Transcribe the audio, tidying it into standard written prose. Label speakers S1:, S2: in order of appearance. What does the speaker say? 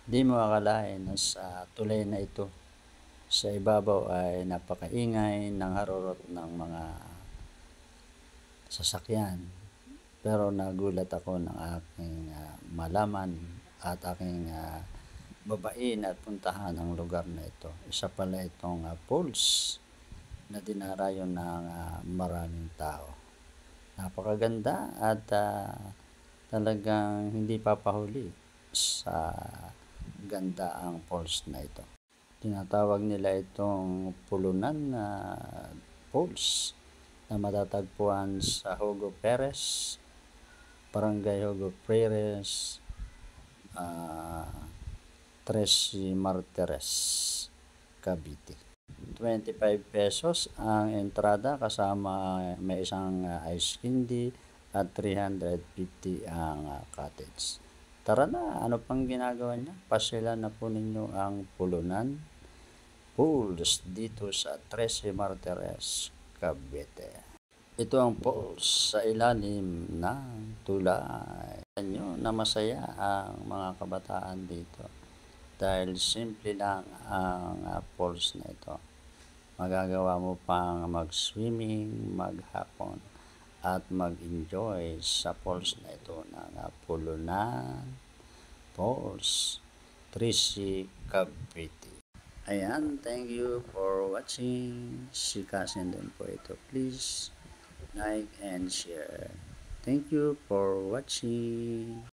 S1: Di mo akalain na sa tulay na ito, sa ibabaw ay napakaingay ng harurot ng mga sasakyan. Pero nagulat ako ng aking malaman at aking babain at puntahan ang lugar na ito. Isa pala itong falls na dinarayo ng maraming tao. Napakaganda at talagang hindi papahuli sa ganda ang falls na ito. Tinatawag nila itong Pulunan na Falls na matatagpuan sa Hugo Perez, Barangay Hugo Perez, Tres Martires, Cavite. 25 pesos ang entrada kasama may isang ice candy at 350 ang cottage. Tara na, ano pang ginagawa niya? Pasyalan na po ninyo ang Pulunan Falls dito sa Tres Martires, Cavite. Ito ang falls sa ilalim ng tulay. Nyo na masaya ang mga kabataan dito dahil simple lang ang falls na ito. Magagawa mo pang mag-swimming, maghapon at mag-enjoy sa falls na ito ng Pulunan Falls, Trisi, Cavite. Ayan, thank you for watching. Sikasin din po ito. Please like and share. Thank you for watching.